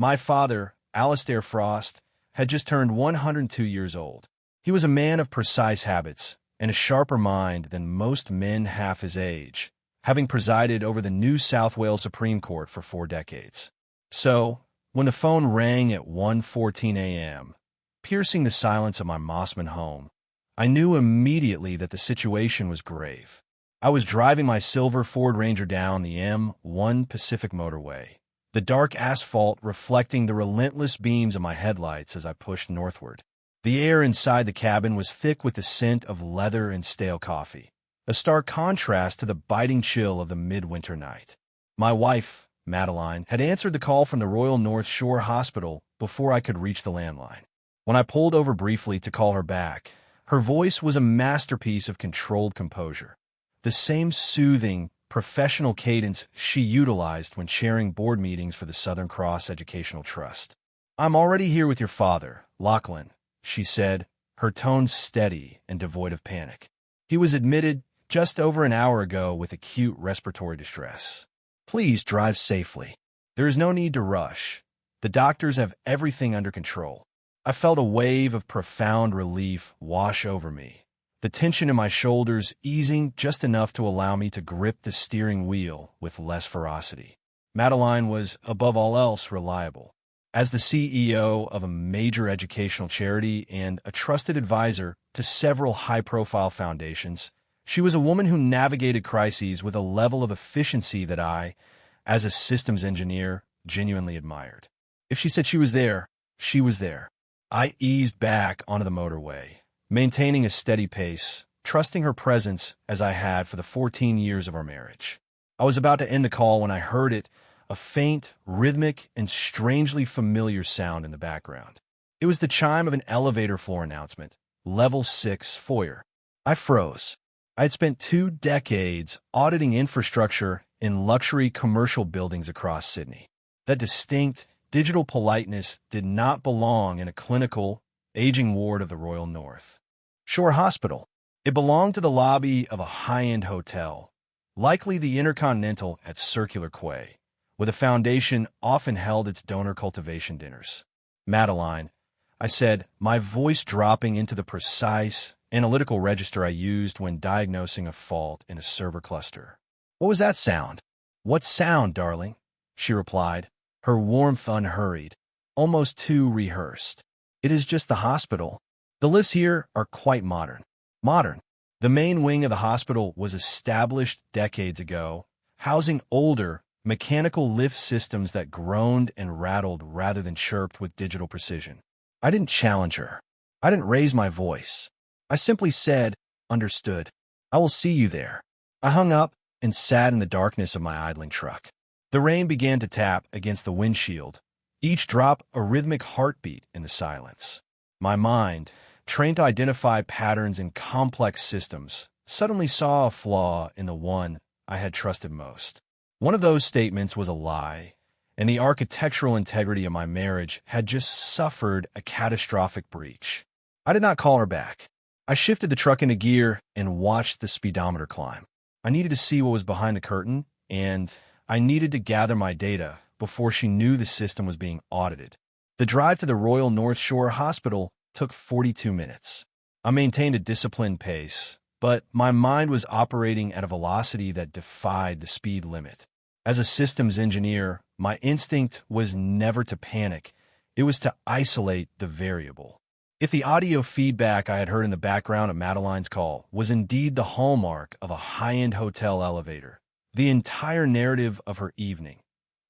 My father, Alastair Frost, had just turned 102 years old. He was a man of precise habits and a sharper mind than most men half his age, having presided over the New South Wales Supreme Court for 4 decades. So, when the phone rang at 1:14 a.m., piercing the silence of my Mossman home, I knew immediately that the situation was grave. I was driving my silver Ford Ranger down the M1 Pacific Motorway, the dark asphalt reflecting the relentless beams of my headlights as I pushed northward. The air inside the cabin was thick with the scent of leather and stale coffee, a stark contrast to the biting chill of the midwinter night. My wife, Madeline, had answered the call from the Royal North Shore Hospital before I could reach the landline. When I pulled over briefly to call her back, her voice was a masterpiece of controlled composure, the same soothing, professional cadence she utilized when chairing board meetings for the Southern Cross Educational Trust. "I'm already here with your father, Lachlan," she said, her tone steady and devoid of panic. "He was admitted just over an hour ago with acute respiratory distress. Please drive safely. There is no need to rush. The doctors have everything under control." I felt a wave of profound relief wash over me, the tension in my shoulders easing just enough to allow me to grip the steering wheel with less ferocity. Madeline was, above all else, reliable. As the CEO of a major educational charity and a trusted advisor to several high-profile foundations, she was a woman who navigated crises with a level of efficiency that I, as a systems engineer, genuinely admired. If she said she was there, she was there. I eased back onto the motorway, maintaining a steady pace, trusting her presence as I had for the 14 years of our marriage. I was about to end the call when I heard it, a faint, rhythmic, and strangely familiar sound in the background. It was the chime of an elevator floor announcement, Level 6 Foyer. I froze. I had spent 2 decades auditing infrastructure in luxury commercial buildings across Sydney. That distinct, digital politeness did not belong in a clinical, aging ward of the Royal North Shore Hospital. It belonged to the lobby of a high-end hotel, likely the Intercontinental at Circular Quay, where the foundation often held its donor cultivation dinners. "Madeline," I said, my voice dropping into the precise, analytical register I used when diagnosing a fault in a server cluster. "What was that sound?" "What sound, darling?" she replied, her warmth unhurried, almost too rehearsed. "It is just the hospital. The lifts here are quite modern." Modern. The main wing of the hospital was established decades ago, housing older, mechanical lift systems that groaned and rattled rather than chirped with digital precision. I didn't challenge her. I didn't raise my voice. I simply said, "Understood. I will see you there." I hung up and sat in the darkness of my idling truck. The rain began to tap against the windshield, each drop a rhythmic heartbeat in the silence. My mind, trained to identify patterns in complex systems, suddenly saw a flaw in the one I had trusted most. One of those statements was a lie, and the architectural integrity of my marriage had just suffered a catastrophic breach. I did not call her back. I shifted the truck into gear and watched the speedometer climb. I needed to see what was behind the curtain, and I needed to gather my data before she knew the system was being audited. The drive to the Royal North Shore Hospital took 42 minutes. I maintained a disciplined pace, but my mind was operating at a velocity that defied the speed limit. As a systems engineer, my instinct was never to panic. It was to isolate the variable. If the audio feedback I had heard in the background of Madeline's call was indeed the hallmark of a high-end hotel elevator, the entire narrative of her evening,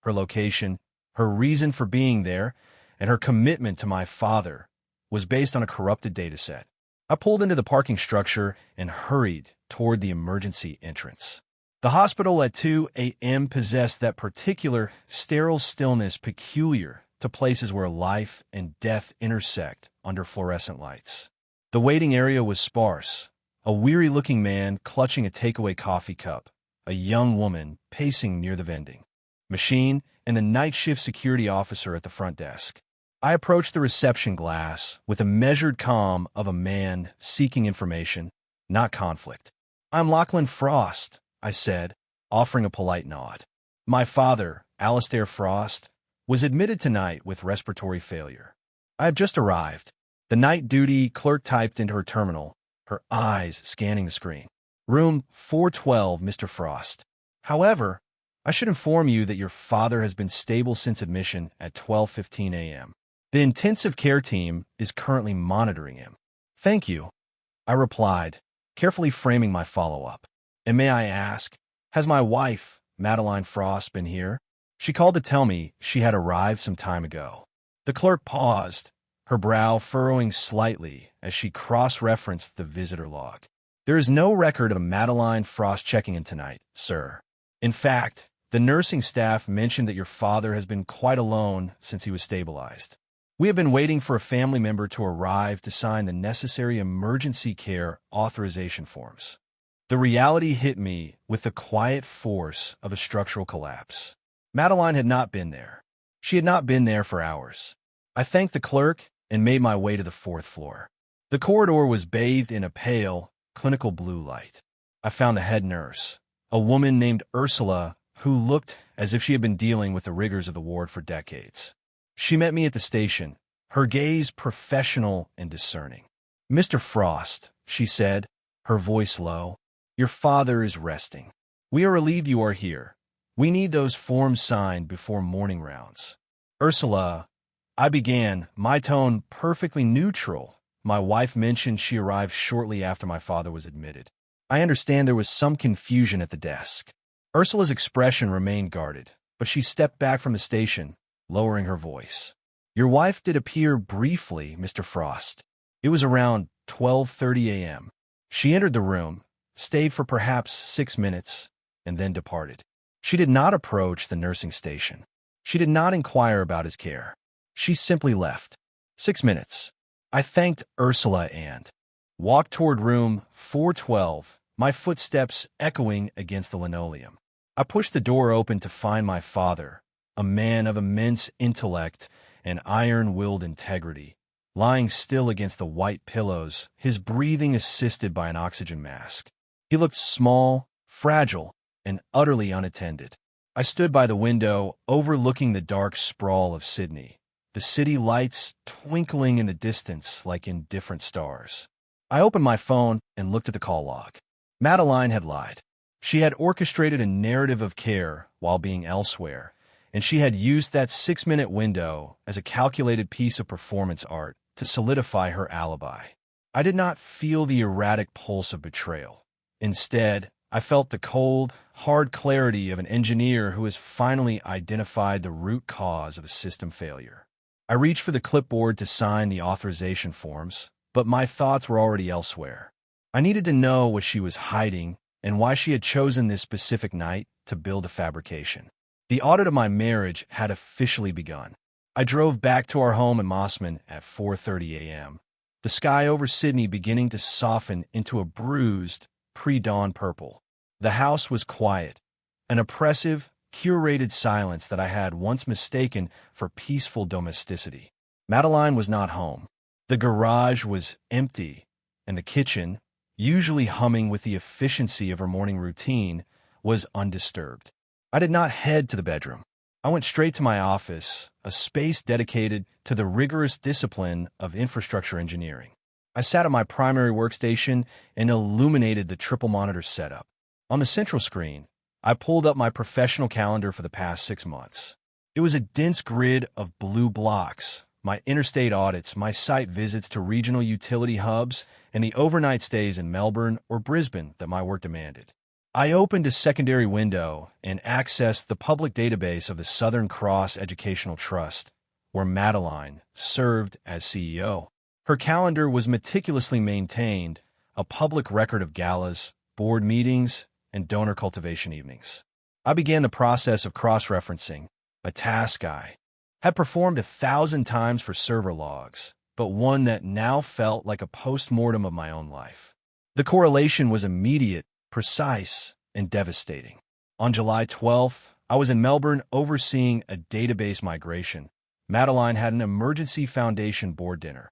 her location, her reason for being there, and her commitment to my father was based on a corrupted dataset. I pulled into the parking structure and hurried toward the emergency entrance. The hospital at 2 a.m. possessed that particular sterile stillness peculiar to places where life and death intersect under fluorescent lights. The waiting area was sparse, a weary-looking man clutching a takeaway coffee cup, a young woman pacing near the vending machine, and the night shift security officer at the front desk. I approached the reception glass with the measured calm of a man seeking information, not conflict. "I'm Lachlan Frost," I said, offering a polite nod. "My father, Alastair Frost, Was admitted tonight with respiratory failure. I have just arrived. The night duty clerk typed into her terminal, her eyes scanning the screen. Room 412, Mr. Frost. However, I should inform you that your father has been stable since admission at 12:15 a.m. The intensive care team is currently monitoring him. Thank you, I replied, carefully framing my follow-up. And may I ask, has my wife, Madeline Frost, been here? She called to tell me she had arrived some time ago. The clerk paused, her brow furrowing slightly as she cross-referenced the visitor log. There is no record of Madeline Frost checking in tonight, sir. In fact, the nursing staff mentioned that your father has been quite alone since he was stabilized. We have been waiting for a family member to arrive to sign the necessary emergency care authorization forms. The reality hit me with the quiet force of a structural collapse. Madeline had not been there. She had not been there for hours. I thanked the clerk and made my way to the 4th floor. The corridor was bathed in a pale, clinical blue light. I found the head nurse, a woman named Ursula, who looked as if she had been dealing with the rigors of the ward for decades. She met me at the station, her gaze professional and discerning. Mr. Frost, she said, her voice low, your father is resting. We are relieved you are here. We need those forms signed before morning rounds. Ursula, I began, my tone perfectly neutral. My wife mentioned she arrived shortly after my father was admitted. I understand there was some confusion at the desk. Ursula's expression remained guarded, but she stepped back from the station, lowering her voice. Your wife did appear briefly, Mr. Frost. It was around 12:30 a.m. She entered the room, stayed for perhaps 6 minutes, and then departed. She did not approach the nursing station. She did not inquire about his care. She simply left. 6 minutes. I thanked Ursula and walked toward room 412, my footsteps echoing against the linoleum. I pushed the door open to find my father, a man of immense intellect and iron-willed integrity, lying still against the white pillows, his breathing assisted by an oxygen mask. He looked small, fragile, and utterly unattended. I stood by the window, overlooking the dark sprawl of Sydney, the city lights twinkling in the distance like indifferent stars. I opened my phone and looked at the call log. Madeline had lied. She had orchestrated a narrative of care while being elsewhere, and she had used that 6-minute window as a calculated piece of performance art to solidify her alibi. I did not feel the erratic pulse of betrayal. Instead, I felt the cold, hard clarity of an engineer who has finally identified the root cause of a system failure. I reached for the clipboard to sign the authorization forms, but my thoughts were already elsewhere. I needed to know what she was hiding and why she had chosen this specific night to build a fabrication. The audit of my marriage had officially begun. I drove back to our home in Mossman at 4:30 a.m., the sky over Sydney beginning to soften into a bruised, pre-dawn purple. The house was quiet, an oppressive, curated silence that I had once mistaken for peaceful domesticity. Madeline was not home. The garage was empty, and the kitchen, usually humming with the efficiency of her morning routine, was undisturbed. I did not head to the bedroom. I went straight to my office, a space dedicated to the rigorous discipline of infrastructure engineering. I sat at my primary workstation and illuminated the triple monitor setup. On the central screen, I pulled up my professional calendar for the past 6 months. It was a dense grid of blue blocks, my interstate audits, my site visits to regional utility hubs, and the overnight stays in Melbourne or Brisbane that my work demanded. I opened a secondary window and accessed the public database of the Southern Cross Educational Trust, where Madeline served as CEO. Her calendar was meticulously maintained, a public record of galas, board meetings, and donor cultivation evenings. I began the process of cross-referencing, a task I had performed 1,000 times for server logs, but one that now felt like a post-mortem of my own life. The correlation was immediate, precise, and devastating. On July 12th, I was in Melbourne overseeing a database migration. Madeline had an emergency foundation board dinner.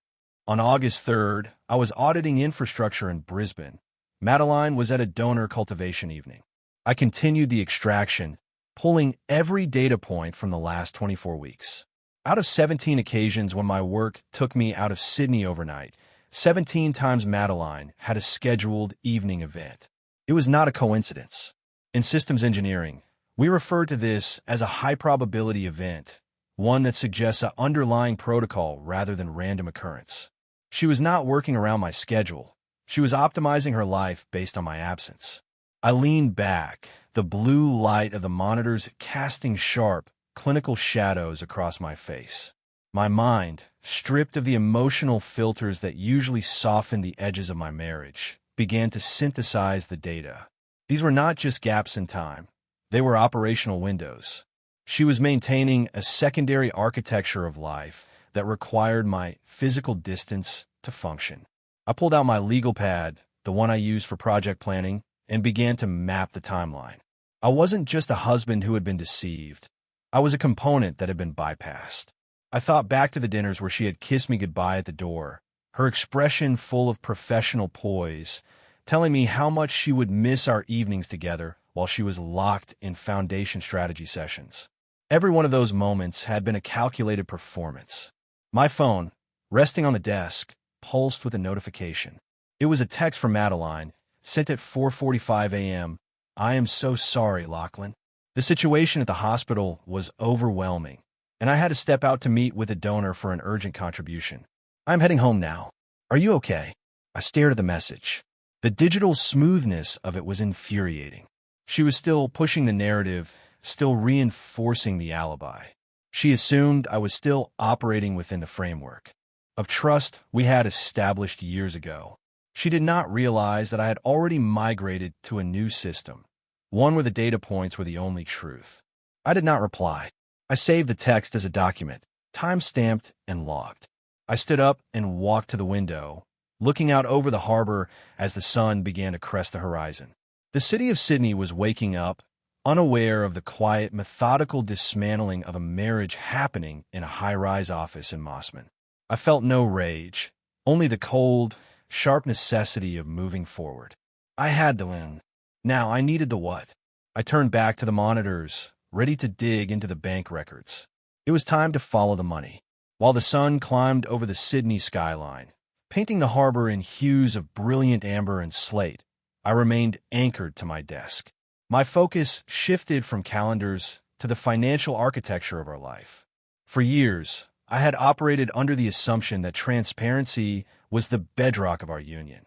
On August 3rd, I was auditing infrastructure in Brisbane. Madeline was at a donor cultivation evening. I continued the extraction, pulling every data point from the last 24 weeks. Out of 17 occasions when my work took me out of Sydney overnight, 17 times Madeline had a scheduled evening event. It was not a coincidence. In systems engineering, we refer to this as a high-probability event, one that suggests an underlying protocol rather than random occurrence. She was not working around my schedule. She was optimizing her life based on my absence. I leaned back, the blue light of the monitors casting sharp, clinical shadows across my face. My mind, stripped of the emotional filters that usually soften the edges of my marriage, began to synthesize the data. These were not just gaps in time. They were operational windows. She was maintaining a secondary architecture of life that required my physical distance to function. I pulled out my legal pad, the one I used for project planning, and began to map the timeline. I wasn't just a husband who had been deceived. I was a component that had been bypassed. I thought back to the dinners where she had kissed me goodbye at the door, her expression full of professional poise, telling me how much she would miss our evenings together while she was locked in foundation strategy sessions. Every one of those moments had been a calculated performance. My phone, resting on the desk, pulsed with a notification. It was a text from Madeline, sent at 4:45 a.m. "I am so sorry, Lachlan." The situation at the hospital was overwhelming, and I had to step out to meet with a donor for an urgent contribution. "I'm heading home now. Are you okay?" I stared at the message. The digital smoothness of it was infuriating. She was still pushing the narrative, still reinforcing the alibi. She assumed I was still operating within the framework of trust we had established years ago. She did not realize that I had already migrated to a new system, one where the data points were the only truth. I did not reply. I saved the text as a document, time-stamped and logged. I stood up and walked to the window, looking out over the harbor as the sun began to crest the horizon. The city of Sydney was waking up, unaware of the quiet, methodical dismantling of a marriage happening in a high-rise office in Mossman. I felt no rage, only the cold, sharp necessity of moving forward. I had the win. Now I needed the what. I turned back to the monitors, ready to dig into the bank records. It was time to follow the money. While the sun climbed over the Sydney skyline, painting the harbor in hues of brilliant amber and slate, I remained anchored to my desk. My focus shifted from calendars to the financial architecture of our life. For years, I had operated under the assumption that transparency was the bedrock of our union.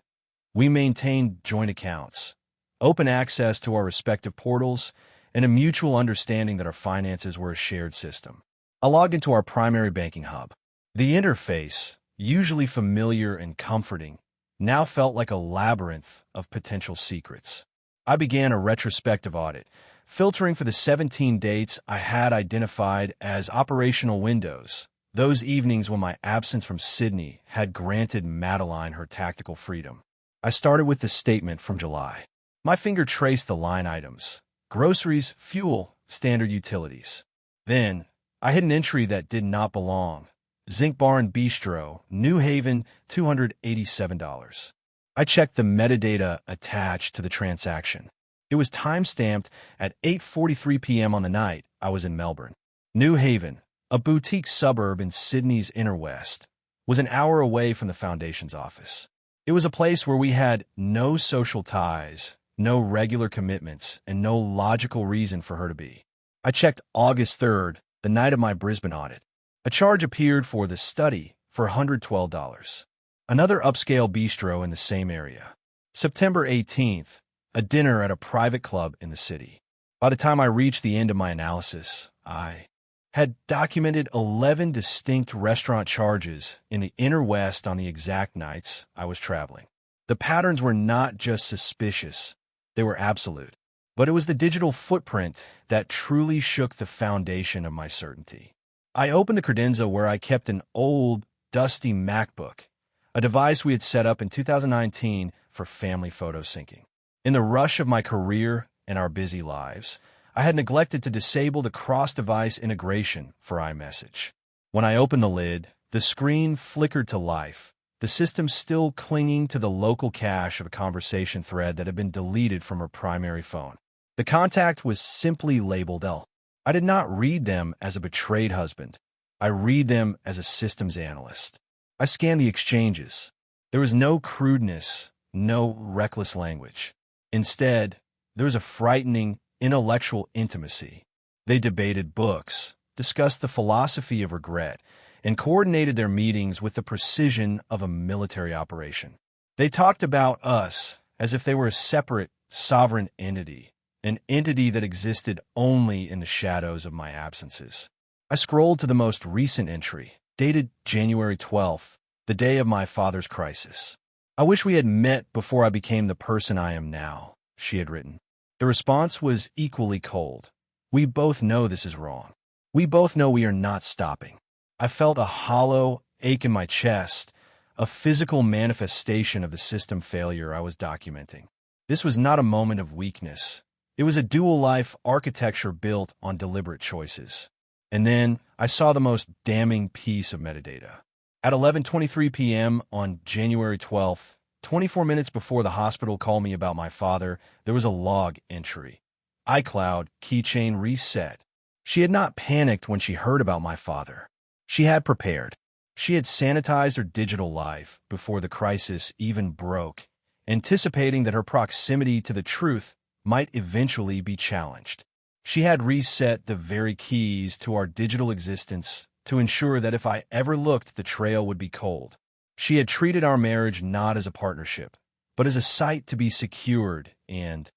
We maintained joint accounts, open access to our respective portals, and a mutual understanding that our finances were a shared system. I logged into our primary banking hub. The interface, usually familiar and comforting, now felt like a labyrinth of potential secrets. I began a retrospective audit, filtering for the 17 dates I had identified as operational windows, those evenings when my absence from Sydney had granted Madeline her tactical freedom. I started with the statement from July. My finger traced the line items: groceries, fuel, standard utilities. Then, I hit an entry that did not belong. Zinc Bar and Bistro, New Haven, $287. I checked the metadata attached to the transaction. It was time-stamped at 8:43 p.m. on the night I was in Melbourne. New Haven, a boutique suburb in Sydney's inner west, was an hour away from the Foundation's office. It was a place where we had no social ties, no regular commitments, and no logical reason for her to be. I checked August 3rd, the night of my Brisbane audit. A charge appeared for the study for $112. Another upscale bistro in the same area. September 18th, a dinner at a private club in the city. By the time I reached the end of my analysis, I had documented 11 distinct restaurant charges in the inner west on the exact nights I was traveling. The patterns were not just suspicious, they were absolute. But it was the digital footprint that truly shook the foundation of my certainty. I opened the credenza where I kept an old, dusty MacBook, a device we had set up in 2019 for family photo syncing. In the rush of my career and our busy lives, I had neglected to disable the cross-device integration for iMessage. When I opened the lid, the screen flickered to life, the system still clinging to the local cache of a conversation thread that had been deleted from her primary phone. The contact was simply labeled L. I did not read them as a betrayed husband. I read them as a systems analyst. I scanned the exchanges. There was no crudeness, no reckless language. Instead, there was a frightening, intellectual intimacy. They debated books, discussed the philosophy of regret, and coordinated their meetings with the precision of a military operation. They talked about us as if they were a separate, sovereign entity, an entity that existed only in the shadows of my absences. I scrolled to the most recent entry, dated January 12th, the day of my father's crisis. "I wish we had met before I became the person I am now," she had written. The response was equally cold. "We both know this is wrong. We both know we are not stopping." I felt a hollow ache in my chest, a physical manifestation of the system failure I was documenting. This was not a moment of weakness. It was a dual-life architecture built on deliberate choices. And then I saw the most damning piece of metadata. At 11:23 p.m. on January 12th, 24 minutes before the hospital called me about my father, there was a log entry. iCloud keychain reset. She had not panicked when she heard about my father. She had prepared. She had sanitized her digital life before the crisis even broke, anticipating that her proximity to the truth might eventually be challenged. She had reset the very keys to our digital existence to ensure that if I ever looked, the trail would be cold. She had treated our marriage not as a partnership, but as a site to be secured and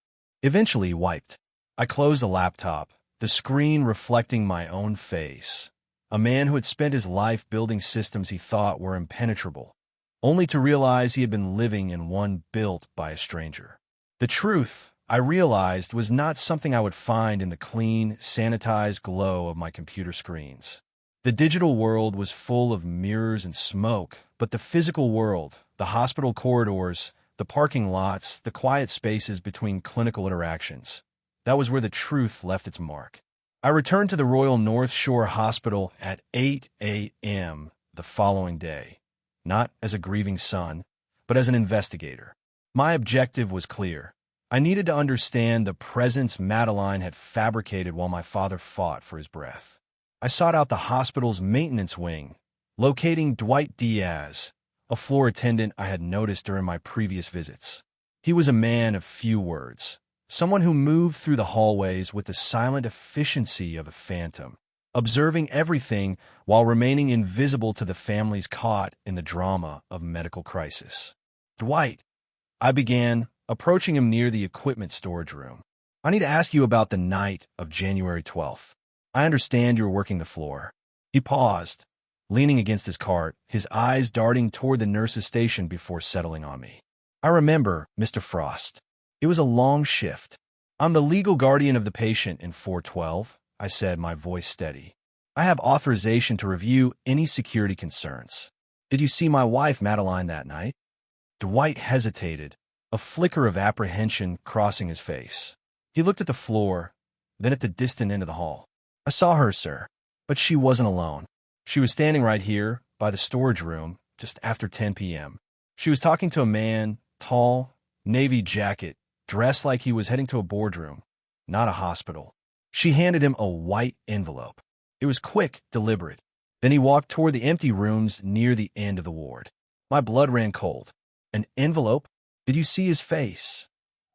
eventually wiped. I closed the laptop, the screen reflecting my own face, a man who had spent his life building systems he thought were impenetrable, only to realize he had been living in one built by a stranger. The truth, I realized, was not something I would find in the clean, sanitized glow of my computer screens. The digital world was full of mirrors and smoke, but the physical world, the hospital corridors, the parking lots, the quiet spaces between clinical interactions, that was where the truth left its mark. I returned to the Royal North Shore Hospital at 8 a.m. the following day, not as a grieving son, but as an investigator. My objective was clear. I needed to understand the presence Madeline had fabricated while my father fought for his breath. I sought out the hospital's maintenance wing, locating Dwight Diaz, a floor attendant I had noticed during my previous visits. He was a man of few words, someone who moved through the hallways with the silent efficiency of a phantom, observing everything while remaining invisible to the families caught in the drama of medical crisis. "Dwight," I began, approaching him near the equipment storage room. "I need to ask you about the night of January 12th. I understand you were working the floor." He paused, leaning against his cart, his eyes darting toward the nurse's station before settling on me. "I remember, Mr. Frost. It was a long shift. I'm the legal guardian of the patient in 412, I said, my voice steady. "I have authorization to review any security concerns. Did you see my wife, Madeline, that night?" Dwight hesitated, a flicker of apprehension crossing his face. He looked at the floor, then at the distant end of the hall. "I saw her, sir, but she wasn't alone. She was standing right here, by the storage room, just after 10 p.m. She was talking to a man, tall, navy jacket, dressed like he was heading to a boardroom, not a hospital. She handed him a white envelope. It was quick, deliberate. Then he walked toward the empty rooms near the end of the ward. My blood ran cold. An envelope? Did you see his face?"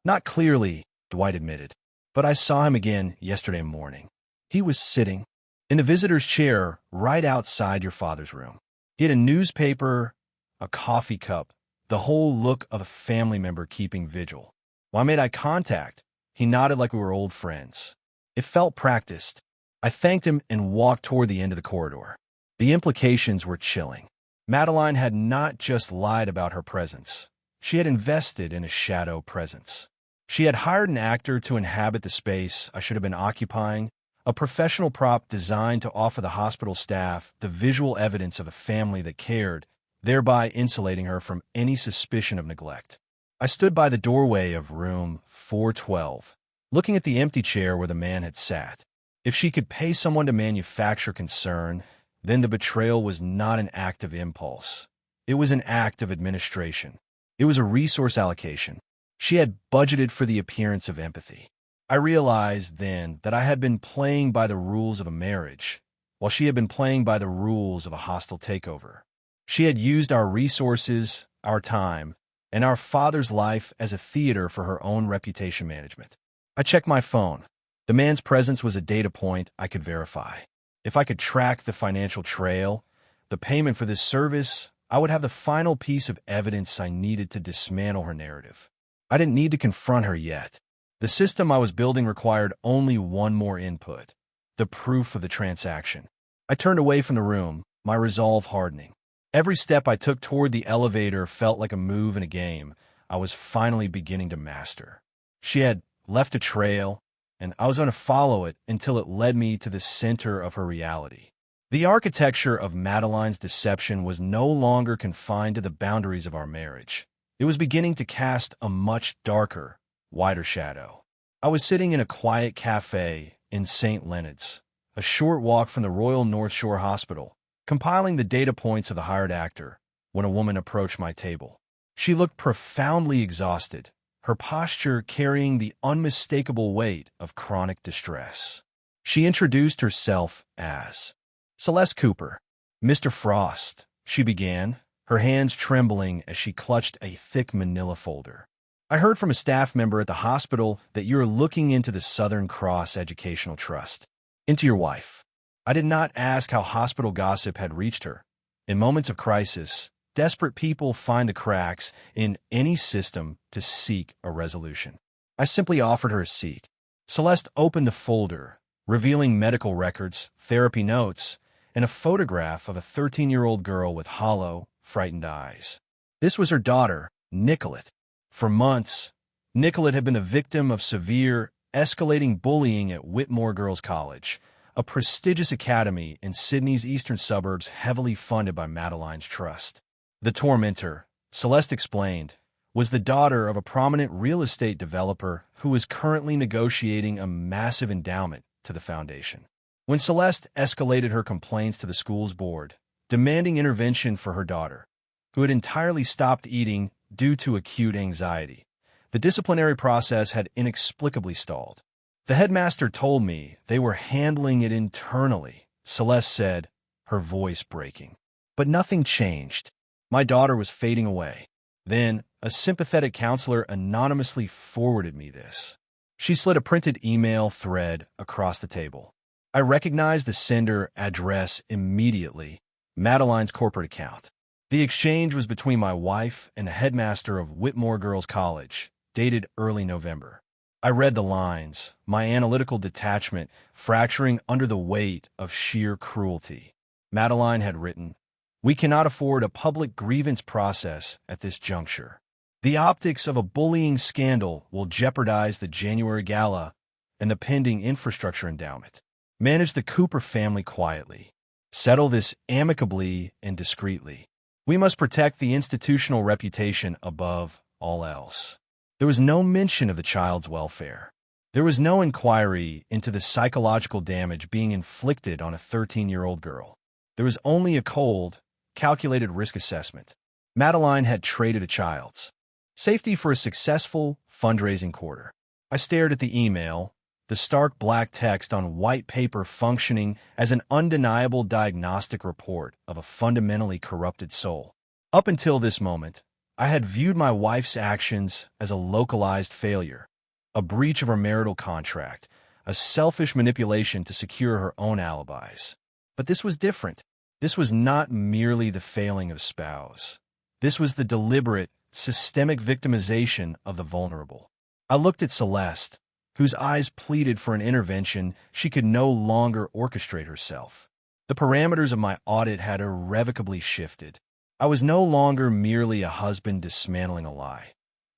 "Not clearly," Dwight admitted, "but I saw him again yesterday morning. He was sitting in the visitor's chair right outside your father's room. He had a newspaper, a coffee cup, the whole look of a family member keeping vigil. When I made eye contact, he nodded like we were old friends. It felt practiced. I thanked him and walked toward the end of the corridor. The implications were chilling. Madeline had not just lied about her presence. She had invested in a shadow presence. She had hired an actor to inhabit the space I should have been occupying, a professional prop designed to offer the hospital staff the visual evidence of a family that cared, thereby insulating her from any suspicion of neglect. I stood by the doorway of room 412, looking at the empty chair where the man had sat. If she could pay someone to manufacture concern, then the betrayal was not an act of impulse. It was an act of administration. It was a resource allocation. She had budgeted for the appearance of empathy. I realized then that I had been playing by the rules of a marriage, while she had been playing by the rules of a hostile takeover. She had used our resources, our time, and our father's life as a theater for her own reputation management. I checked my phone. The man's presence was a data point I could verify. If I could track the financial trail, the payment for this service, I would have the final piece of evidence I needed to dismantle her narrative. I didn't need to confront her yet. The system I was building required only one more input: the proof of the transaction. I turned away from the room, my resolve hardening. Every step I took toward the elevator felt like a move in a game I was finally beginning to master. She had left a trail, and I was going to follow it until it led me to the center of her reality. The architecture of Madeline's deception was no longer confined to the boundaries of our marriage. It was beginning to cast a much darker, wider shadow. I was sitting in a quiet cafe in St. Leonard's, a short walk from the Royal North Shore Hospital, compiling the data points of the hired actor, when a woman approached my table. She looked profoundly exhausted, her posture carrying the unmistakable weight of chronic distress. She introduced herself as Celeste Cooper. "Mr. Frost," she began, her hands trembling as she clutched a thick manila folder. "I heard from a staff member at the hospital that you're looking into the Southern Cross Educational Trust, into your wife." I did not ask how hospital gossip had reached her. In moments of crisis, desperate people find the cracks in any system to seek a resolution. I simply offered her a seat. Celeste opened the folder, revealing medical records, therapy notes, and a photograph of a 13-year-old girl with hollow, frightened eyes. This was her daughter, Nicolette. For months, Nicolette had been the victim of severe, escalating bullying at Whitmore Girls' College, a prestigious academy in Sydney's eastern suburbs heavily funded by Madeline's trust. The tormentor, Celeste explained, was the daughter of a prominent real estate developer who was currently negotiating a massive endowment to the foundation. When Celeste escalated her complaints to the school's board, demanding intervention for her daughter, who had entirely stopped eating due to acute anxiety, the disciplinary process had inexplicably stalled. "The headmaster told me they were handling it internally," Celeste said, her voice breaking. But nothing changed. My daughter was fading away. Then, a sympathetic counselor anonymously forwarded me this. She slid a printed email thread across the table. I recognized the sender address immediately: Madeline's corporate account. The exchange was between my wife and the headmaster of Whitmore Girls' College, dated early November. I read the lines, my analytical detachment fracturing under the weight of sheer cruelty. Madeline had written, "We cannot afford a public grievance process at this juncture. The optics of a bullying scandal will jeopardize the January gala and the pending infrastructure endowment. Manage the Cooper family quietly. Settle this amicably and discreetly. We must protect the institutional reputation above all else." There was no mention of the child's welfare. There was no inquiry into the psychological damage being inflicted on a 13-year-old girl. There was only a cold, calculated risk assessment. Madeline had traded a child's safety for a successful fundraising quarter. I stared at the email, the stark black text on white paper functioning as an undeniable diagnostic report of a fundamentally corrupted soul. Up until this moment, I had viewed my wife's actions as a localized failure, a breach of her marital contract, a selfish manipulation to secure her own alibis. But this was different. This was not merely the failing of a spouse. This was the deliberate, systemic victimization of the vulnerable. I looked at Celeste, whose eyes pleaded for an intervention she could no longer orchestrate herself. The parameters of my audit had irrevocably shifted. I was no longer merely a husband dismantling a lie.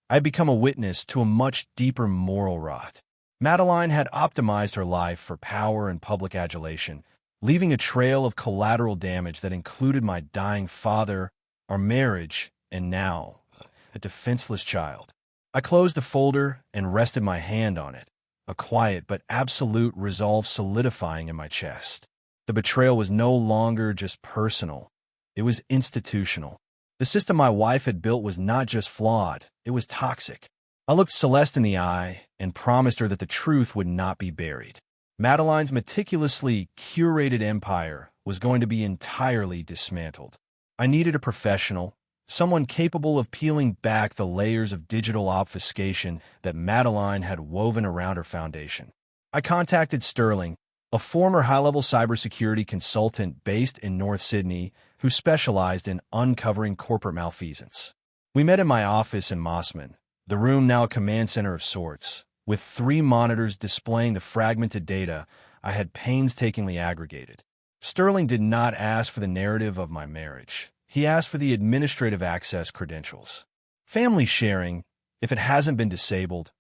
I had become a witness to a much deeper moral rot. Madeline had optimized her life for power and public adulation, leaving a trail of collateral damage that included my dying father, our marriage, and now, a defenseless child. I closed the folder and rested my hand on it, a quiet but absolute resolve solidifying in my chest. The betrayal was no longer just personal. It was institutional. The system my wife had built was not just flawed, it was toxic. I looked Celeste in the eye and promised her that the truth would not be buried. Madeline's meticulously curated empire was going to be entirely dismantled. I needed a professional, someone capable of peeling back the layers of digital obfuscation that Madeline had woven around her foundation. I contacted Sterling, a former high-level cybersecurity consultant based in North Sydney who specialized in uncovering corporate malfeasance. We met in my office in Mossman, the room now a command center of sorts, with 3 monitors displaying the fragmented data I had painstakingly aggregated. Sterling did not ask for the narrative of my marriage. He asked for the administrative access credentials. Family sharing, if it hasn't been disabled,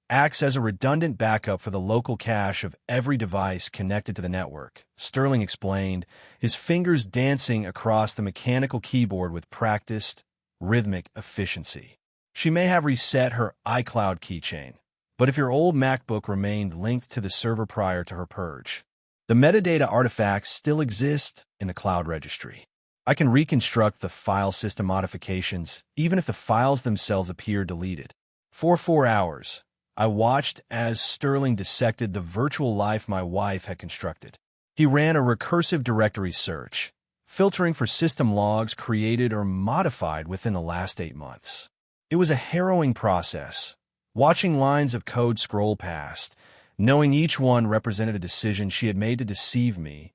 acts as a redundant backup for the local cache of every device connected to the network, Sterling explained, his fingers dancing across the mechanical keyboard with practiced, rhythmic efficiency. She may have reset her iCloud keychain, but if your old MacBook remained linked to the server prior to her purge, the metadata artifacts still exist in the cloud registry. I can reconstruct the file system modifications even if the files themselves appear deleted. For 4 hours, I watched as Sterling dissected the virtual life my wife had constructed. He ran a recursive directory search, filtering for system logs created or modified within the last 8 months. It was a harrowing process, watching lines of code scroll past, knowing each one represented a decision she had made to deceive me,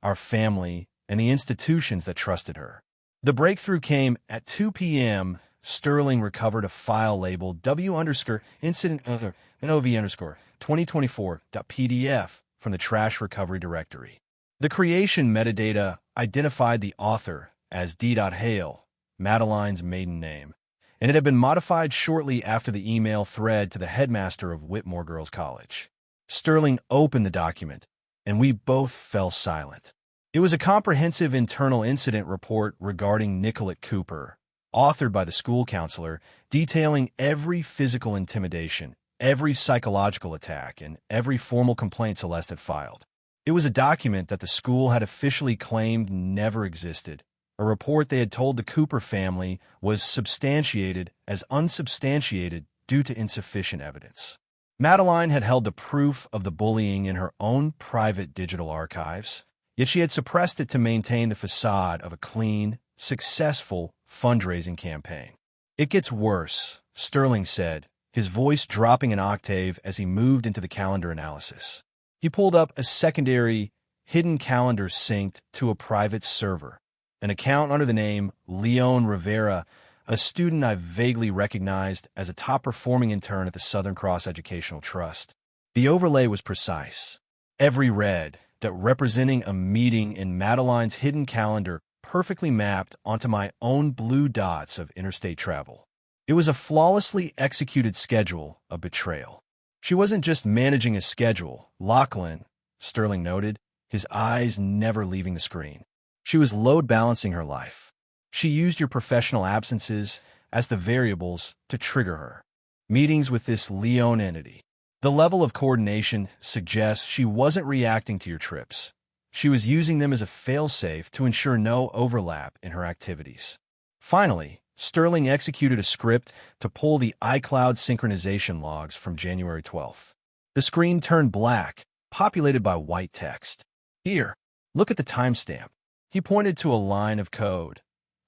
our family, and the institutions that trusted her. The breakthrough came at 2 p.m. Sterling recovered a file labeled w_incident_nov_2024.pdf from the trash recovery directory. The creation metadata identified the author as D.Hale, Madeline's maiden name, and it had been modified shortly after the email thread to the headmaster of Whitmore Girls College. Sterling opened the document, and we both fell silent. It was a comprehensive internal incident report regarding Nicolette Cooper, authored by the school counselor, detailing every physical intimidation, every psychological attack, and every formal complaint Celeste had filed. It was a document that the school had officially claimed never existed, a report they had told the Cooper family was substantiated as unsubstantiated due to insufficient evidence. Madeline had held the proof of the bullying in her own private digital archives, yet she had suppressed it to maintain the facade of a clean, successful fundraising campaign. "It gets worse," Sterling said, his voice dropping an octave as he moved into the calendar analysis. He pulled up a secondary, hidden calendar synced to a private server, an account under the name Leon Rivera, a student I vaguely recognized as a top-performing intern at the Southern Cross Educational Trust. The overlay was precise. Every red dot representing a meeting in Madeline's hidden calendar perfectly mapped onto my own blue dots of interstate travel. It was a flawlessly executed schedule of betrayal. She wasn't just managing a schedule, Lachlan, Sterling noted, his eyes never leaving the screen. She was load-balancing her life. She used your professional absences as the variables to trigger her. Meetings with this Leon entity. The level of coordination suggests she wasn't reacting to your trips. She was using them as a failsafe to ensure no overlap in her activities. Finally, Sterling executed a script to pull the iCloud synchronization logs from January 12th. The screen turned black, populated by white text. "Here, look at the timestamp." He pointed to a line of code.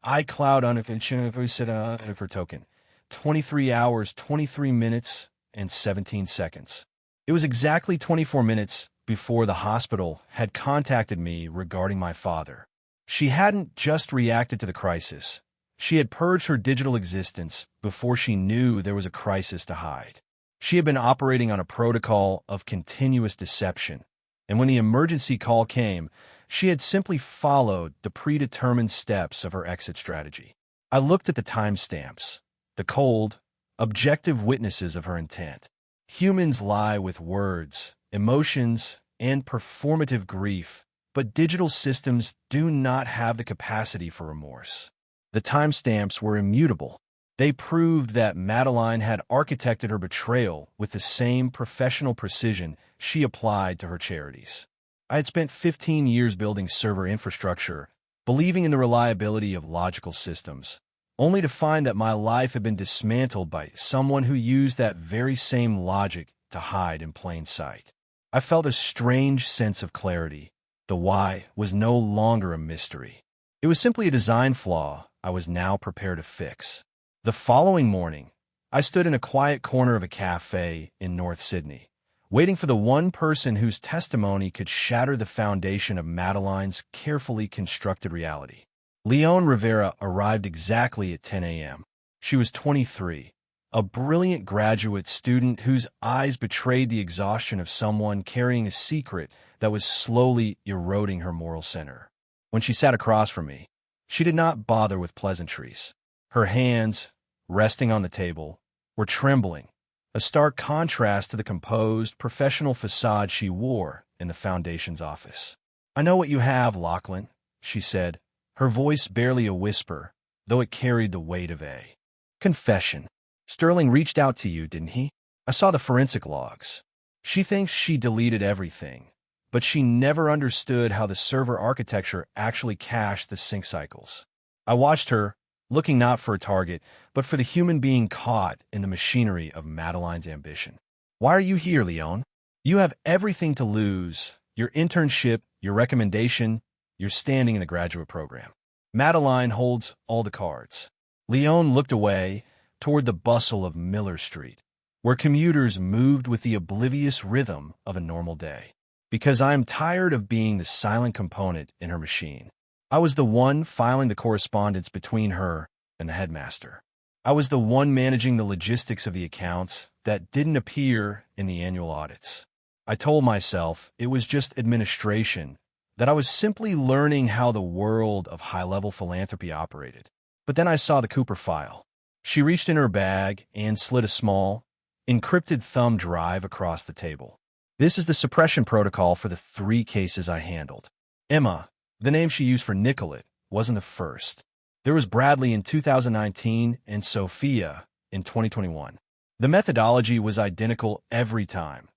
iCloud unreset token. 23 hours, 23 minutes, and 17 seconds. It was exactly 24 minutes before the hospital had contacted me regarding my father. She hadn't just reacted to the crisis. She had purged her digital existence before she knew there was a crisis to hide. She had been operating on a protocol of continuous deception, and when the emergency call came, she had simply followed the predetermined steps of her exit strategy. I looked at the timestamps, the cold, objective witnesses of her intent. Humans lie with words, emotions, and performative grief, but digital systems do not have the capacity for remorse. The timestamps were immutable. They proved that Madeline had architected her betrayal with the same professional precision she applied to her charities. I had spent 15 years building server infrastructure, believing in the reliability of logical systems. only to find that my life had been dismantled by someone who used that very same logic to hide in plain sight. I felt a strange sense of clarity. The why was no longer a mystery. It was simply a design flaw I was now prepared to fix. The following morning, I stood in a quiet corner of a cafe in North Sydney, waiting for the one person whose testimony could shatter the foundation of Madeline's carefully constructed reality. Leone Rivera arrived exactly at 10 a.m. She was 23, a brilliant graduate student whose eyes betrayed the exhaustion of someone carrying a secret that was slowly eroding her moral center. When she sat across from me, she did not bother with pleasantries. Her hands, resting on the table, were trembling, a stark contrast to the composed, professional facade she wore in the Foundation's office. "I know what you have, Lachlan," she said, her voice barely a whisper, though it carried the weight of a confession. "Sterling reached out to you, didn't he? I saw the forensic logs. She thinks she deleted everything, but she never understood how the server architecture actually cached the sync cycles." I watched her, looking not for a target, but for the human being caught in the machinery of Madeline's ambition. "Why are you here, Leone? You have everything to lose: your internship, your recommendation, your standing in the graduate program. Madeline holds all the cards." Leone looked away toward the bustle of Miller Street, where commuters moved with the oblivious rhythm of a normal day. "Because I am tired of being the silent component in her machine. I was the one filing the correspondence between her and the headmaster. I was the one managing the logistics of the accounts that didn't appear in the annual audits. I told myself it was just administration, that I was simply learning how the world of high-level philanthropy operated. But then I saw the Cooper file." She reached in her bag and slid a small, encrypted thumb drive across the table. "This is the suppression protocol for the 3 cases I handled. Emma, the name she used for Nicolette, wasn't the first. There was Bradley in 2019 and Sophia in 2021. The methodology was identical every time.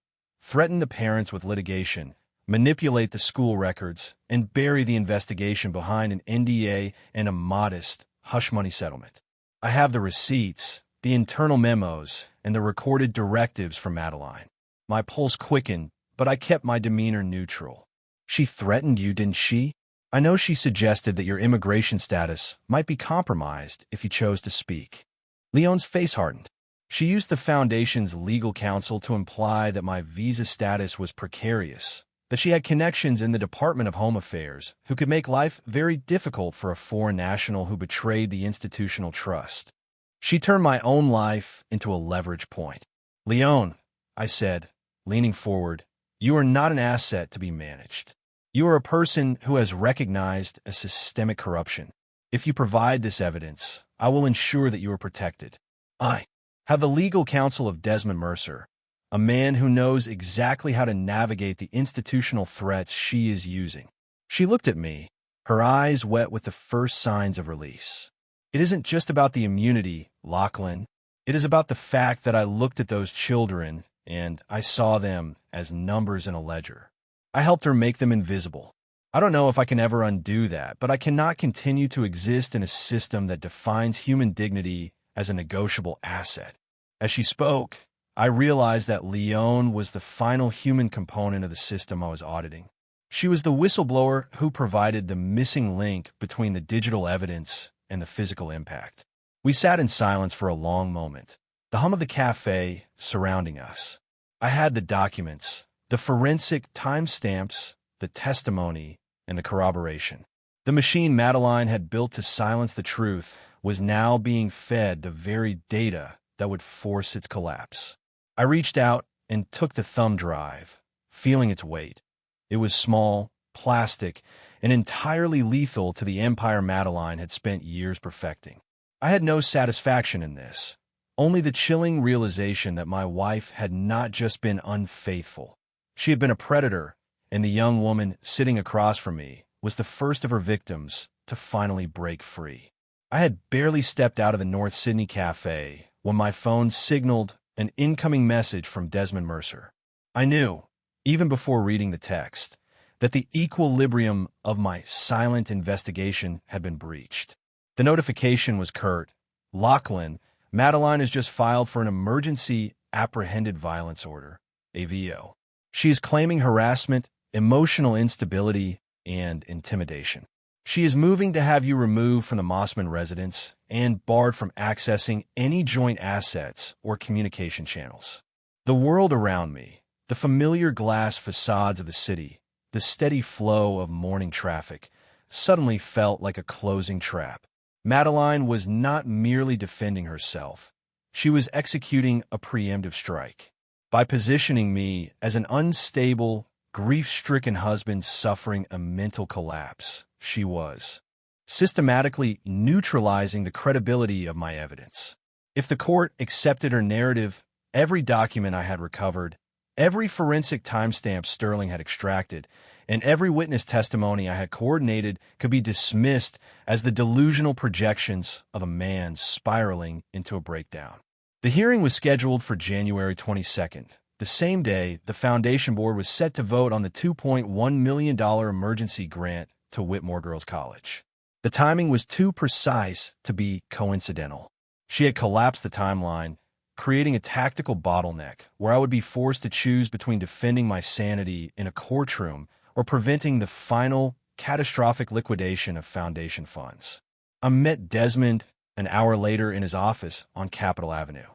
Threaten the parents with litigation, manipulate the school records, and bury the investigation behind an NDA and a modest hush-money settlement. I have the receipts, the internal memos, and the recorded directives from Madeline." My pulse quickened, but I kept my demeanor neutral. "She threatened you, didn't she? I know she suggested that your immigration status might be compromised if you chose to speak." Leone's face hardened. "She used the Foundation's legal counsel to imply that my visa status was precarious, that she had connections in the Department of Home Affairs who could make life very difficult for a foreign national who betrayed the institutional trust. She turned my own life into a leverage point." "Leone," I said, leaning forward, "you are not an asset to be managed. You are a person who has recognized a systemic corruption. If you provide this evidence, I will ensure that you are protected. I have the legal counsel of Desmond Mercer, a man who knows exactly how to navigate the institutional threats she is using." She looked at me, her eyes wet with the first signs of release. "It isn't just about the immunity, Lachlan. It is about the fact that I looked at those children and I saw them as numbers in a ledger. I helped her make them invisible. I don't know if I can ever undo that, but I cannot continue to exist in a system that defines human dignity as a negotiable asset." As she spoke, I realized that Leone was the final human component of the system I was auditing. She was the whistleblower who provided the missing link between the digital evidence and the physical impact. We sat in silence for a long moment, the hum of the cafe surrounding us. I had the documents, the forensic timestamps, the testimony, and the corroboration. The machine Madeline had built to silence the truth was now being fed the very data that would force its collapse. I reached out and took the thumb drive, feeling its weight. It was small, plastic, and entirely lethal to the empire Madeline had spent years perfecting. I had no satisfaction in this, only the chilling realization that my wife had not just been unfaithful. She had been a predator, and the young woman sitting across from me was the first of her victims to finally break free. I had barely stepped out of the North Sydney cafe when my phone signaled an incoming message from Desmond Mercer. I knew, even before reading the text, that the equilibrium of my silent investigation had been breached. The notification was curt. Lachlan, Madeline has just filed for an emergency apprehended violence order, AVO. She is claiming harassment, emotional instability, and intimidation. She is moving to have you removed from the Mossman residence and barred from accessing any joint assets or communication channels. The world around me, the familiar glass facades of the city, the steady flow of morning traffic, suddenly felt like a closing trap. Madeline was not merely defending herself. She was executing a preemptive strike. By positioning me as an unstable, grief-stricken husband suffering a mental collapse, she was systematically neutralizing the credibility of my evidence. If the court accepted her narrative, every document I had recovered, every forensic timestamp Sterling had extracted, and every witness testimony I had coordinated could be dismissed as the delusional projections of a man spiraling into a breakdown. The hearing was scheduled for January 22nd. The same day, the Foundation Board was set to vote on the $2.1 million emergency grant to Whitmore Girls College. The timing was too precise to be coincidental. She had collapsed the timeline, creating a tactical bottleneck where I would be forced to choose between defending my sanity in a courtroom or preventing the final, catastrophic liquidation of Foundation funds. I met Desmond an hour later in his office on Capitol Avenue.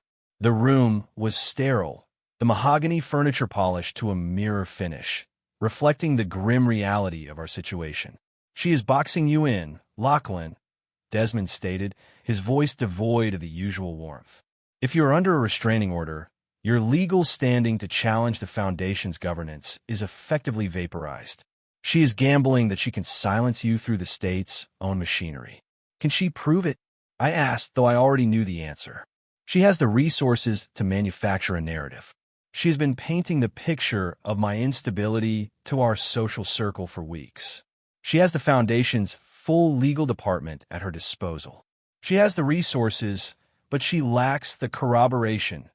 The room was sterile, the mahogany furniture polished to a mirror finish, reflecting the grim reality of our situation. "She is boxing you in, Lachlan," Desmond stated, his voice devoid of the usual warmth. "If you are under a restraining order, your legal standing to challenge the Foundation's governance is effectively vaporized. She is gambling that she can silence you through the state's own machinery. Can she prove it?" I asked, though I already knew the answer. "She has the resources to manufacture a narrative. She has been painting the picture of my instability to our social circle for weeks. She has the Foundation's full legal department at her disposal. She has the resources, but she lacks the corroboration,"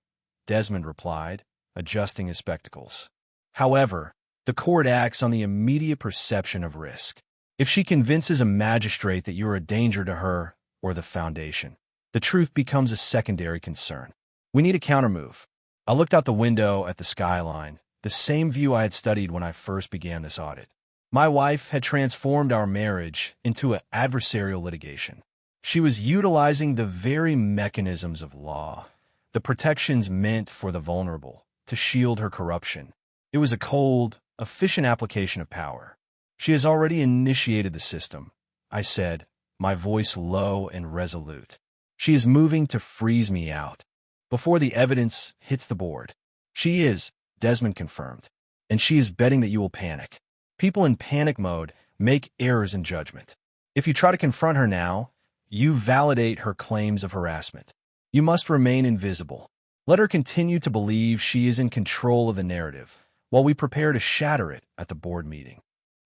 Desmond replied, adjusting his spectacles. "However, the court acts on the immediate perception of risk. If she convinces a magistrate that you are a danger to her or the Foundation, the truth becomes a secondary concern. We need a countermove." I looked out the window at the skyline, the same view I had studied when I first began this audit. My wife had transformed our marriage into an adversarial litigation. She was utilizing the very mechanisms of law, the protections meant for the vulnerable, to shield her corruption. It was a cold, efficient application of power. "She has already initiated the system," I said, my voice low and resolute. "She is moving to freeze me out before the evidence hits the board." "She is," Desmond confirmed, "and she is betting that you will panic. People in panic mode make errors in judgment. If you try to confront her now, you validate her claims of harassment. You must remain invisible. Let her continue to believe she is in control of the narrative, while we prepare to shatter it at the board meeting."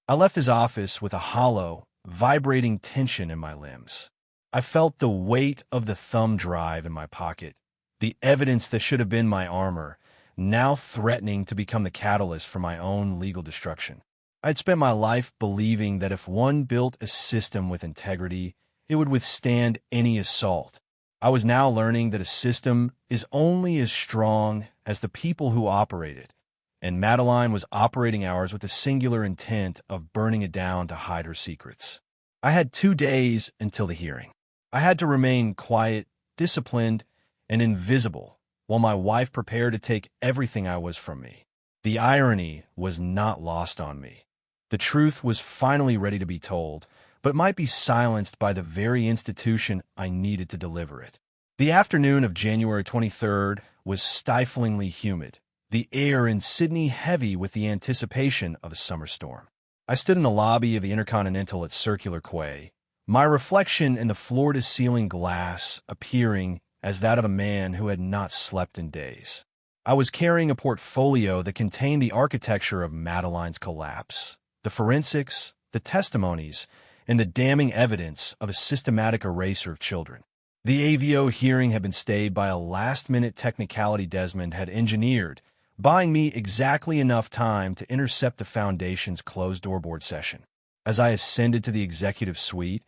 I left his office with a hollow, vibrating tension in my limbs. I felt the weight of the thumb drive in my pocket, the evidence that should have been my armor, now threatening to become the catalyst for my own legal destruction. I had spent my life believing that if one built a system with integrity, it would withstand any assault. I was now learning that a system is only as strong as the people who operate it, and Madeline was operating ours with the singular intent of burning it down to hide her secrets. I had 2 days until the hearing. I had to remain quiet, disciplined, and invisible while my wife prepared to take everything I was from me. The irony was not lost on me. The truth was finally ready to be told, but might be silenced by the very institution I needed to deliver it. The afternoon of January 23rd was stiflingly humid, the air in Sydney heavy with the anticipation of a summer storm. I stood in the lobby of the Intercontinental at Circular Quay, my reflection in the floor-to-ceiling glass appearing as that of a man who had not slept in days. I was carrying a portfolio that contained the architecture of Madeline's collapse, the forensics, the testimonies, and the damning evidence of a systematic eraser of children. The AVO hearing had been stayed by a last-minute technicality Desmond had engineered, buying me exactly enough time to intercept the Foundation's closed-door board session. As I ascended to the executive suite,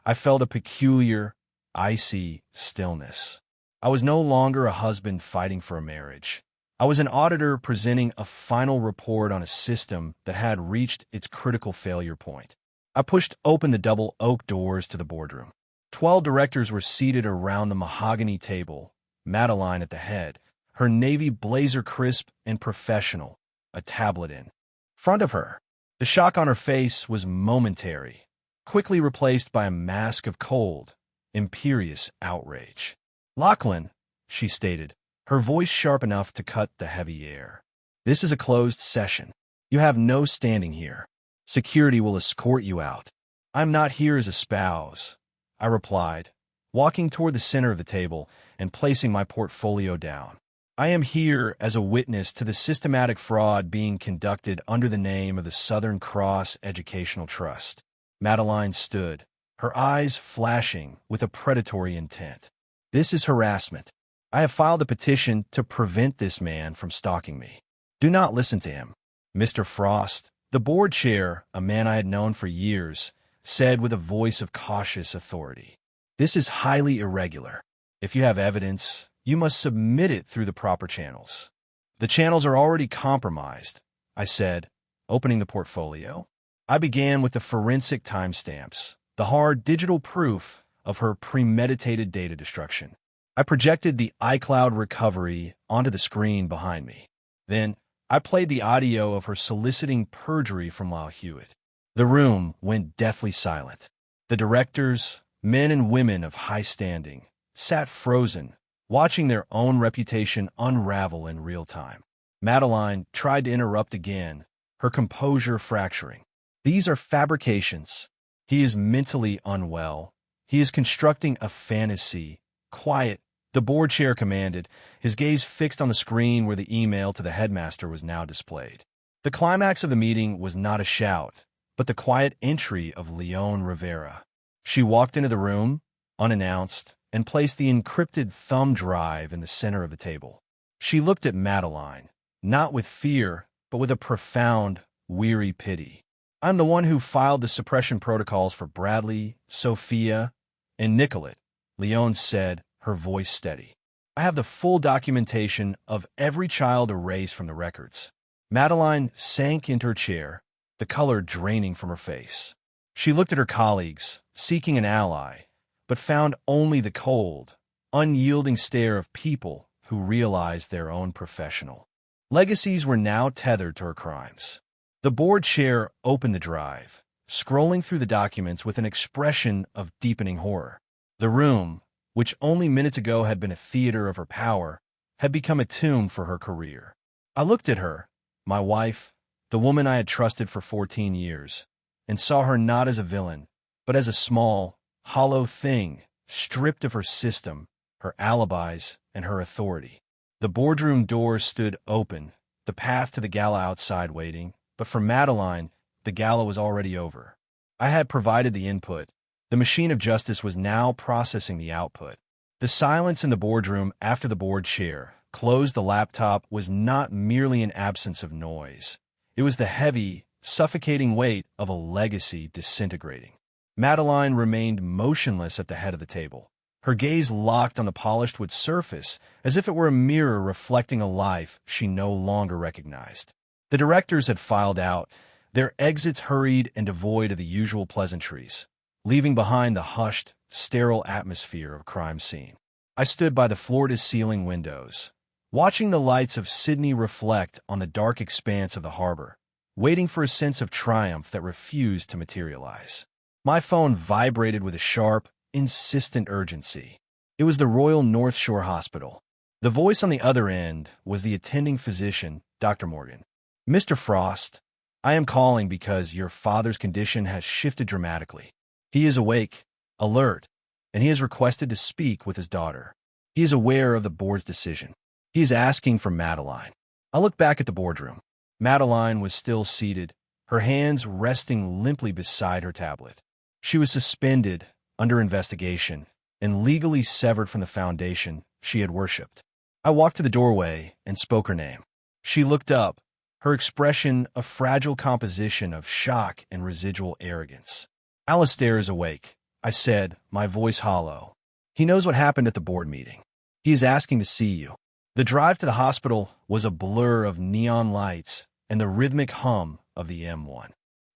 I felt a peculiar, icy stillness. I was no longer a husband fighting for a marriage. I was an auditor presenting a final report on a system that had reached its critical failure point. I pushed open the double oak doors to the boardroom. 12 directors were seated around the mahogany table, Madeline at the head, her navy blazer crisp and professional, a tablet in front of her. The shock on her face was momentary, quickly replaced by a mask of cold, imperious outrage. "Lachlan," she stated, her voice sharp enough to cut the heavy air. "This is a closed session. You have no standing here. Security will escort you out." "I'm not here as a spouse," I replied, walking toward the center of the table and placing my portfolio down. "I am here as a witness to the systematic fraud being conducted under the name of the Southern Cross Educational Trust." Madeline stood, her eyes flashing with a predatory intent. "This is harassment. I have filed a petition to prevent this man from stalking me. Do not listen to him." Mr. Frost, the board chair, a man I had known for years, said with a voice of cautious authority, "This is highly irregular. If you have evidence, you must submit it through the proper channels." "The channels are already compromised," I said, opening the portfolio. I began with the forensic timestamps, the hard digital proof of her premeditated data destruction. I projected the iCloud recovery onto the screen behind me. Then, I played the audio of her soliciting perjury from Lyle Hewitt. The room went deathly silent. The directors, men and women of high standing, sat frozen, watching their own reputation unravel in real time. Madeline tried to interrupt again, her composure fracturing. "These are fabrications. He is mentally unwell. He is constructing a fantasy. Quiet," the board chair commanded, his gaze fixed on the screen where the email to the headmaster was now displayed. The climax of the meeting was not a shout, but the quiet entry of Leon Rivera. She walked into the room, unannounced, and placed the encrypted thumb drive in the center of the table. She looked at Madeline, not with fear, but with a profound, weary pity. "I'm the one who filed the suppression protocols for Bradley, Sophia, and Nicolette," Leon said, her voice steady. "I have the full documentation of every child erased from the records." Madeline sank into her chair, the color draining from her face. She looked at her colleagues, seeking an ally, but found only the cold, unyielding stare of people who realized their own professional legacies were now tethered to her crimes. The board chair opened the drive, scrolling through the documents with an expression of deepening horror. The room, which only minutes ago had been a theater of her power, had become a tomb for her career. I looked at her, my wife, the woman I had trusted for 14 years, and saw her not as a villain, but as a small, hollow thing, stripped of her system, her alibis, and her authority. The boardroom doors stood open, the path to the gala outside waiting, but for Madeline, the gala was already over. I had provided the input. The machine of justice was now processing the output. The silence in the boardroom after the board chair closed the laptop was not merely an absence of noise. It was the heavy, suffocating weight of a legacy disintegrating. Madeline remained motionless at the head of the table, her gaze locked on the polished wood surface as if it were a mirror reflecting a life she no longer recognized. The directors had filed out, their exits hurried and devoid of the usual pleasantries, leaving behind the hushed, sterile atmosphere of a crime scene. I stood by the floor-to-ceiling windows, watching the lights of Sydney reflect on the dark expanse of the harbor, waiting for a sense of triumph that refused to materialize. My phone vibrated with a sharp, insistent urgency. It was the Royal North Shore Hospital. The voice on the other end was the attending physician, Dr. Morgan. "Mr. Frost, I am calling because your father's condition has shifted dramatically. He is awake, alert, and he has requested to speak with his daughter. He is aware of the board's decision. He is asking for Madeline." I looked back at the boardroom. Madeline was still seated, her hands resting limply beside her tablet. She was suspended, under investigation, and legally severed from the foundation she had worshipped. I walked to the doorway and spoke her name. She looked up, her expression a fragile composition of shock and residual arrogance. "Alistair is awake," I said, my voice hollow. He knows what happened at the board meeting. He is asking to see you. The drive to the hospital was a blur of neon lights and the rhythmic hum of the M1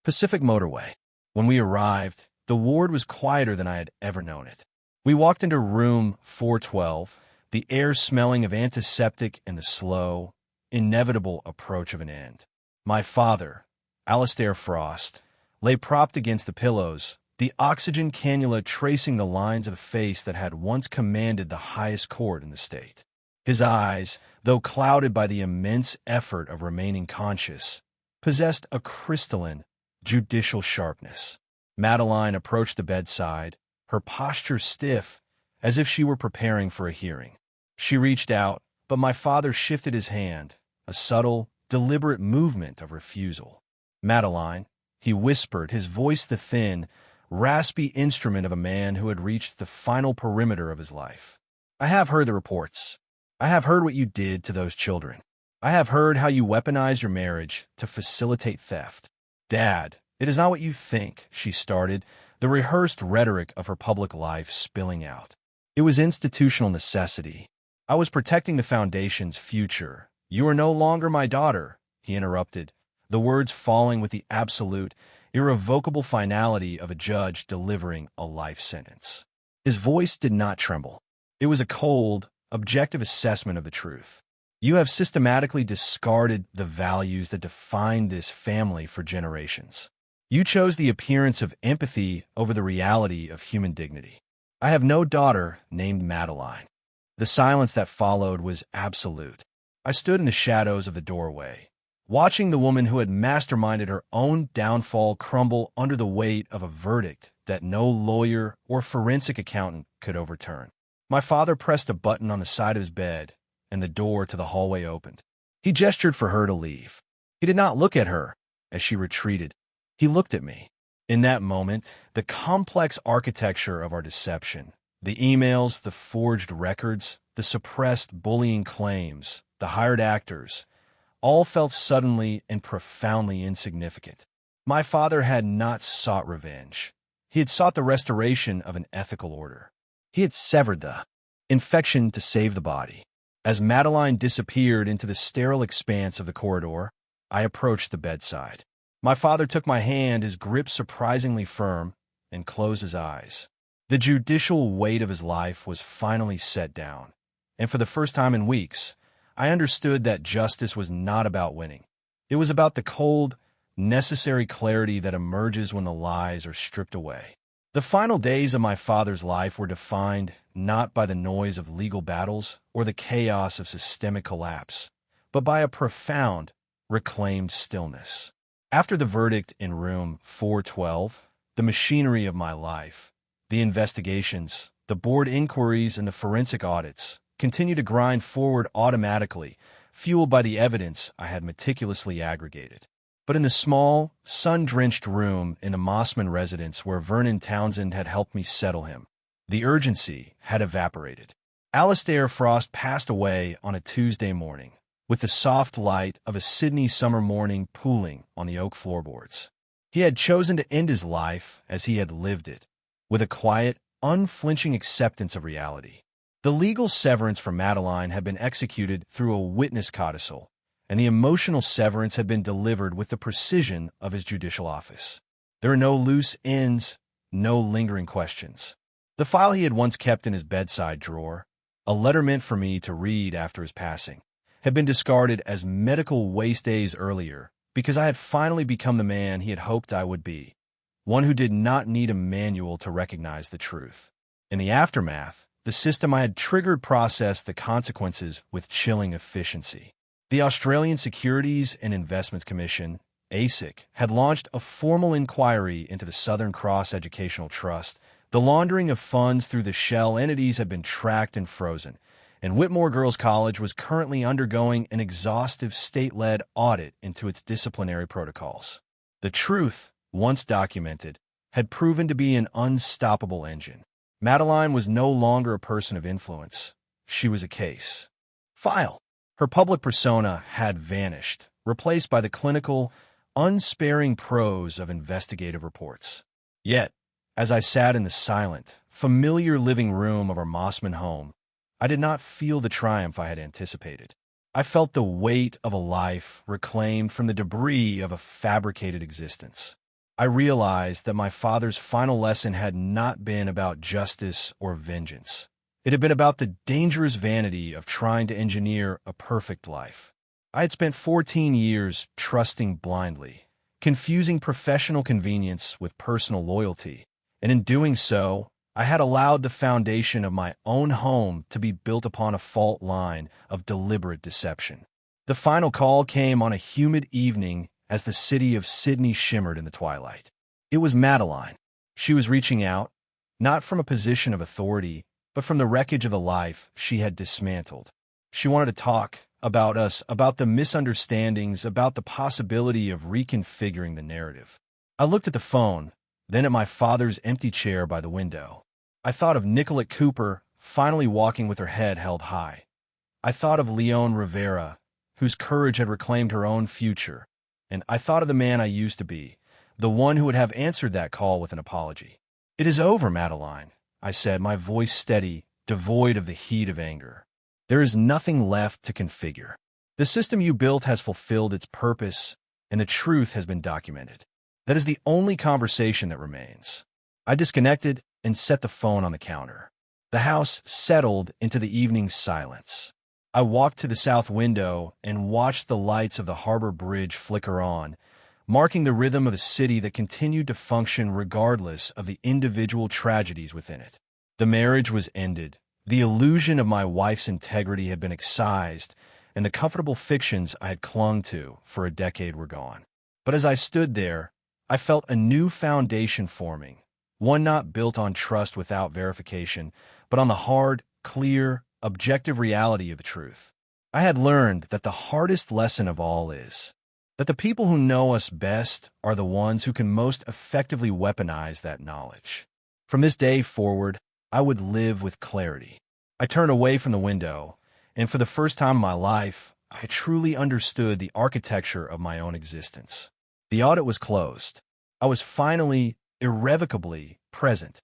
Pacific Motorway. When we arrived, the ward was quieter than I had ever known it. We walked into room 412, the air smelling of antiseptic and the slow, inevitable approach of an end. My father, Alistair Frost, lay propped against the pillows, the oxygen cannula tracing the lines of a face that had once commanded the highest court in the state. His eyes, though clouded by the immense effort of remaining conscious, possessed a crystalline, judicial sharpness. Madeline approached the bedside, her posture stiff, as if she were preparing for a hearing. She reached out, but my father shifted his hand, a subtle, deliberate movement of refusal. Madeline, he whispered, his voice the thin, raspy instrument of a man who had reached the final perimeter of his life. I have heard the reports. I have heard what you did to those children. I have heard how you weaponized your marriage to facilitate theft. Dad, it is not what you think, she started, the rehearsed rhetoric of her public life spilling out. It was institutional necessity. I was protecting the Foundation's future. You are no longer my daughter, he interrupted, the words falling with the absolute, irrevocable finality of a judge delivering a life sentence. His voice did not tremble. It was a cold, objective assessment of the truth. You have systematically discarded the values that defined this family for generations. You chose the appearance of empathy over the reality of human dignity. I have no daughter named Madeline. The silence that followed was absolute. I stood in the shadows of the doorway, watching the woman who had masterminded her own downfall crumble under the weight of a verdict that no lawyer or forensic accountant could overturn. My father pressed a button on the side of his bed, and the door to the hallway opened. He gestured for her to leave. He did not look at her as she retreated. He looked at me. In that moment, the complex architecture of our deception, the emails, the forged records, the suppressed bullying claims, the hired actors, all felt suddenly and profoundly insignificant. My father had not sought revenge. He had sought the restoration of an ethical order. He had severed the infection to save the body. As Madeline disappeared into the sterile expanse of the corridor, I approached the bedside. My father took my hand, his grip surprisingly firm, and closed his eyes. The judicial weight of his life was finally set down, and for the first time in weeks, I understood that justice was not about winning. It was about the cold, necessary clarity that emerges when the lies are stripped away. The final days of my father's life were defined not by the noise of legal battles or the chaos of systemic collapse, but by a profound, reclaimed stillness. After the verdict in room 412, the machinery of my life, the investigations, the board inquiries, and the forensic audits continued to grind forward automatically, fueled by the evidence I had meticulously aggregated. But in the small, sun-drenched room in the Mossman residence where Vernon Townsend had helped me settle him, the urgency had evaporated. Alistair Frost passed away on a Tuesday morning, with the soft light of a Sydney summer morning pooling on the oak floorboards. He had chosen to end his life as he had lived it, with a quiet, unflinching acceptance of reality. The legal severance for Madeline had been executed through a witness codicil, and the emotional severance had been delivered with the precision of his judicial office. There were no loose ends, no lingering questions. The file he had once kept in his bedside drawer, a letter meant for me to read after his passing, had been discarded as medical waste days earlier because I had finally become the man he had hoped I would be, one who did not need a manual to recognize the truth. In the aftermath, the system I had triggered processed the consequences with chilling efficiency. The Australian Securities and Investments Commission, ASIC, had launched a formal inquiry into the Southern Cross Educational Trust. The laundering of funds through the shell entities had been tracked and frozen, and Whitmore Girls College was currently undergoing an exhaustive state-led audit into its disciplinary protocols. The truth, once documented, had proven to be an unstoppable engine. Madeline was no longer a person of influence. She was a case file. Her public persona had vanished, replaced by the clinical, unsparing prose of investigative reports. Yet, As I sat in the silent, familiar living room of our Mossman home, I did not feel the triumph I had anticipated. I felt the weight of a life reclaimed from the debris of a fabricated existence. I realized that my father's final lesson had not been about justice or vengeance. It had been about the dangerous vanity of trying to engineer a perfect life. I had spent 14 years trusting blindly, confusing professional convenience with personal loyalty, and in doing so, I had allowed the foundation of my own home to be built upon a fault line of deliberate deception. The final call came on a humid evening as the city of Sydney shimmered in the twilight. It was Madeline. She was reaching out, not from a position of authority, but from the wreckage of the life she had dismantled. She wanted to talk about us, about the misunderstandings, about the possibility of reconfiguring the narrative. I looked at the phone, then at my father's empty chair by the window. I thought of Nicolette Cooper finally walking with her head held high. I thought of Leon Rivera, whose courage had reclaimed her own future. And I thought of the man I used to be, the one who would have answered that call with an apology. "It is over, Madeline," I said, my voice steady, devoid of the heat of anger. "There is nothing left to configure. The system you built has fulfilled its purpose, and the truth has been documented. That is the only conversation that remains." I disconnected and set the phone on the counter. The house settled into the evening silence. I walked to the south window and watched the lights of the harbor bridge flicker on, marking the rhythm of a city that continued to function regardless of the individual tragedies within it. The marriage was ended. The illusion of my wife's integrity had been excised, and the comfortable fictions I had clung to for a decade were gone. But as I stood there, I felt a new foundation forming, one not built on trust without verification, but on the hard, clear, objective reality of the truth. I had learned that the hardest lesson of all is that the people who know us best are the ones who can most effectively weaponize that knowledge. From this day forward, I would live with clarity. I turned away from the window, and for the first time in my life, I truly understood the architecture of my own existence. The audit was closed. I was finally, irrevocably present.